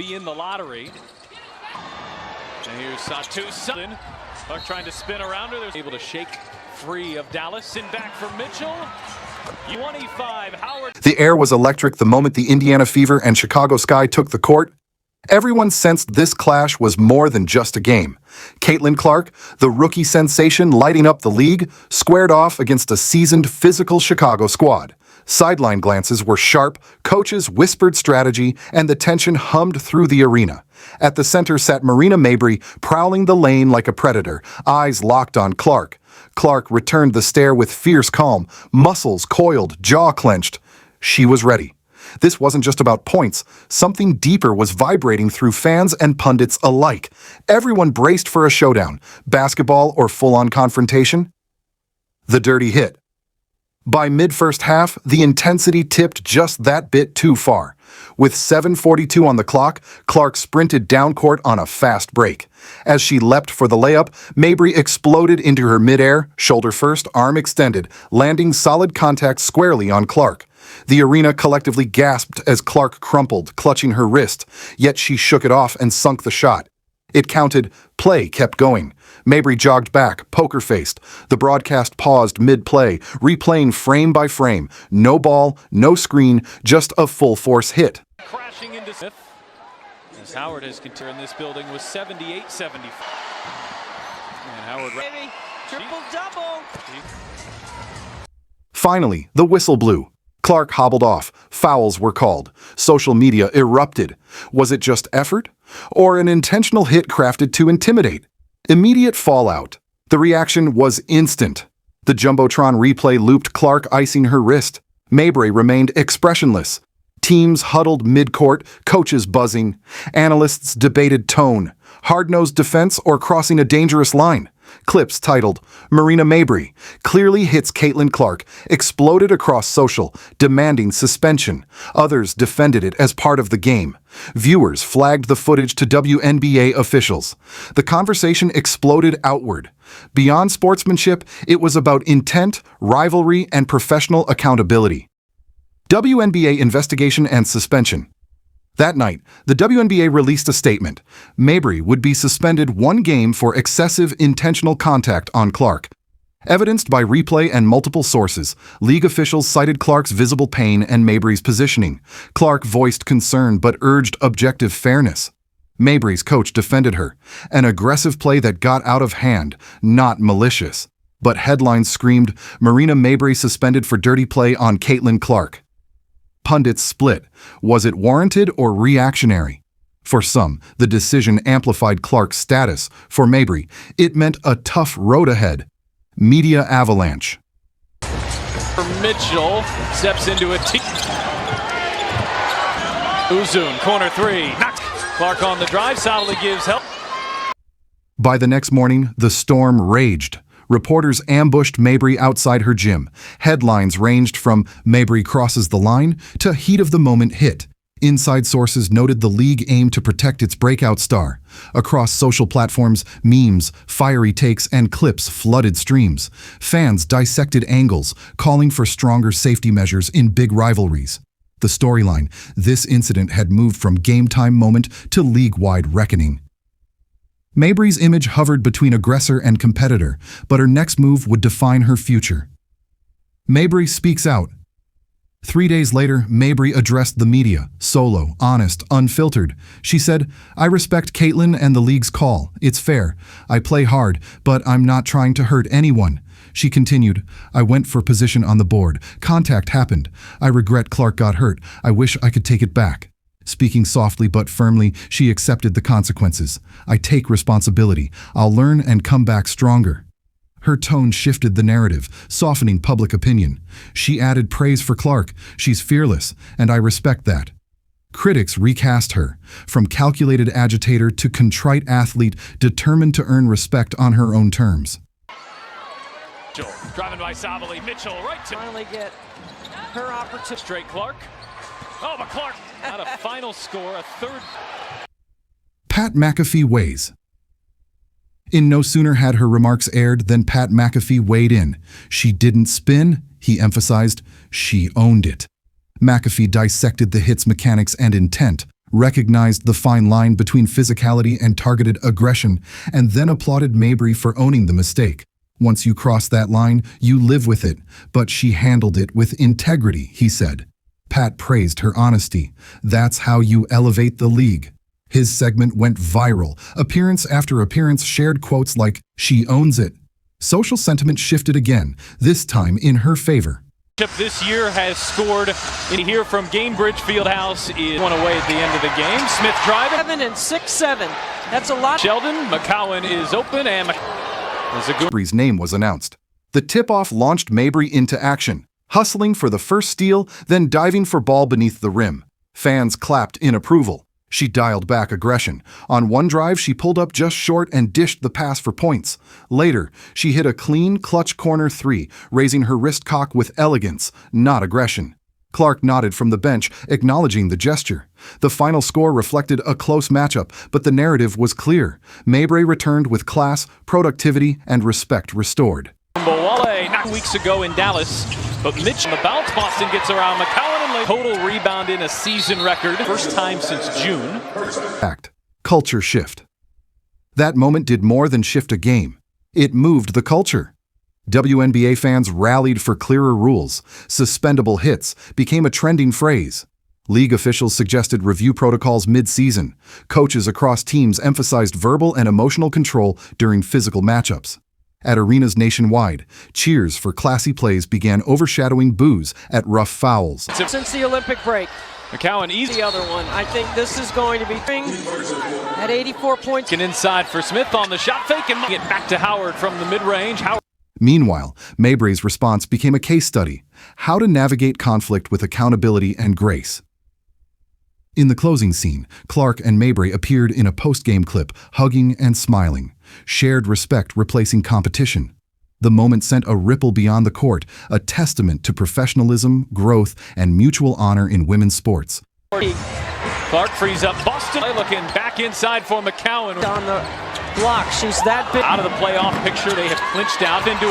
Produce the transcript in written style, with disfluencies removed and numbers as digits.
be in the lottery. And here's Satu Sutton. Clark trying to spin around her. They're able to shake free of Dallas. And back for Mitchell. 25, Howard. The air was electric the moment the Indiana Fever and Chicago Sky took the court. Everyone sensed this clash was more than just a game. Caitlin Clark, the rookie sensation lighting up the league, squared off against a seasoned physical Chicago squad. Sideline glances were sharp, coaches whispered strategy, and the tension hummed through the arena. At the center sat Marina Mabrey, prowling the lane like a predator, eyes locked on Clark. Clark returned the stare with fierce calm, muscles coiled, jaw clenched. She was ready. This wasn't just about points. Something deeper was vibrating through fans and pundits alike. Everyone braced for a showdown, basketball or full-on confrontation. The dirty hit. By mid-first half, the intensity tipped just that bit too far. With 7:42 on the clock, Clark sprinted down court on a fast break. As she leapt for the layup, Mabrey exploded into her midair, shoulder first, arm extended, landing solid contact squarely on Clark. The arena collectively gasped as Clark crumpled, clutching her wrist, yet she shook it off and sunk the shot. It counted. Play kept going. Mabrey jogged back, poker-faced. The broadcast paused mid-play, replaying frame by frame. No ball, no screen, just a full-force hit. Crashing into Smith. As Howard has continued in this building with 78-75. And Howard... Baby, triple-double! Finally, the whistle blew. Clark hobbled off. Fouls were called. Social media erupted. Was it just effort? Or an intentional hit crafted to intimidate? Immediate fallout. The reaction was instant. The Jumbotron replay looped Clark icing her wrist. Mabrey remained expressionless. Teams huddled mid-court, coaches buzzing. Analysts debated tone, hard-nosed defense or crossing a dangerous line. Clips titled, Marina Mabrey clearly hits Caitlin Clark, exploded across social, demanding suspension. Others defended it as part of the game. Viewers flagged the footage to WNBA officials. The conversation exploded outward. Beyond sportsmanship, it was about intent, rivalry, and professional accountability. WNBA investigation and suspension. That night, the WNBA released a statement. Mabrey would be suspended 1 game for excessive intentional contact on Clark. Evidenced by replay and multiple sources, league officials cited Clark's visible pain and Mabrey's positioning. Clark voiced concern but urged objective fairness. Mabrey's coach defended her. An aggressive play that got out of hand, not malicious. But headlines screamed, Marina Mabrey suspended for dirty play on Caitlin Clark. Pundits split. Was it warranted or reactionary? For some, the decision amplified Clark's status. For Mabrey, it meant a tough road ahead. Media avalanche. For Mitchell, steps into a Uzun, corner 3. Knocked. Clark on the drive, solidly gives help. By the next morning, the storm raged. Reporters ambushed Mabrey outside her gym. Headlines ranged from Mabrey crosses the line to heat of the moment hit. Inside sources noted the league aimed to protect its breakout star. Across social platforms, memes, fiery takes, and clips flooded streams. Fans dissected angles, calling for stronger safety measures in big rivalries. The storyline, this incident had moved from game-time moment to league-wide reckoning. Mabrey's image hovered between aggressor and competitor, but her next move would define her future. Mabrey speaks out. 3 days later, Mabrey addressed the media, solo, honest, unfiltered. She said, I respect Caitlin and the league's call. It's fair. I play hard, but I'm not trying to hurt anyone. She continued, I went for position on the board. Contact happened. I regret Clark got hurt. I wish I could take it back. Speaking softly but firmly, she accepted the consequences. I take responsibility. I'll learn and come back stronger. Her tone shifted the narrative, softening public opinion. She added praise for Clark. She's fearless, and I respect that. Critics recast her, from calculated agitator to contrite athlete determined to earn respect on her own terms. Mitchell, driving by Sabali. Mitchell right to Finally get her opportunity. Straight Clark. Oh, but Clark not a final score, a third. Pat McAfee weighs. In no sooner had her remarks aired than Pat McAfee weighed in. She didn't spin, he emphasized. She owned it. McAfee dissected the hit's mechanics and intent, recognized the fine line between physicality and targeted aggression, and then applauded Mabrey for owning the mistake. Once you cross that line, you live with it, but she handled it with integrity, he said. Pat praised her honesty. That's how you elevate the league. His segment went viral. Appearance after appearance shared quotes like, "She owns it." Social sentiment shifted again, this time in her favor. This year has scored in here from Gainbridge Fieldhouse is one away at the end of the game. Smith driving. 7 and 6-7. That's a lot. Sheldon McCowan is open and Mabrey's name was announced. The tip-off launched Mabrey into action, hustling for the first steal, then diving for ball beneath the rim. Fans clapped in approval. She dialed back aggression. On one drive, she pulled up just short and dished the pass for points. Later, she hit a clean, clutch corner three, raising her wrist cock with elegance, not aggression. Clark nodded from the bench, acknowledging the gesture. The final score reflected a close matchup, but the narrative was clear. Mabrey returned with class, productivity, and respect restored. Mbowale not weeks ago in Dallas, but Mitch on the bounce. Boston gets around McCowan and total rebound in a season record. First time since June. Culture shift. That moment did more than shift a game. It moved the culture. WNBA fans rallied for clearer rules. Suspendable hits became a trending phrase. League officials suggested review protocols mid-season. Coaches across teams emphasized verbal and emotional control during physical matchups. At arenas nationwide, cheers for classy plays began overshadowing boos at rough fouls. Since the Olympic break. McCowan easy. The other one. I think this is going to be at 84 points. And inside for Smith on the shot fake and get back to Howard from the mid-range. Meanwhile, Mabrey's response became a case study: how to navigate conflict with accountability and grace. In the closing scene, Clark and Mabrey appeared in a post-game clip, hugging and smiling. Shared respect replacing competition. The moment sent a ripple beyond the court, a testament to professionalism, growth, and mutual honor in women's sports. Clark frees up Boston, looking back inside for McCowan. On the block, she's that big. Out of the playoff picture, they have clinched out into it.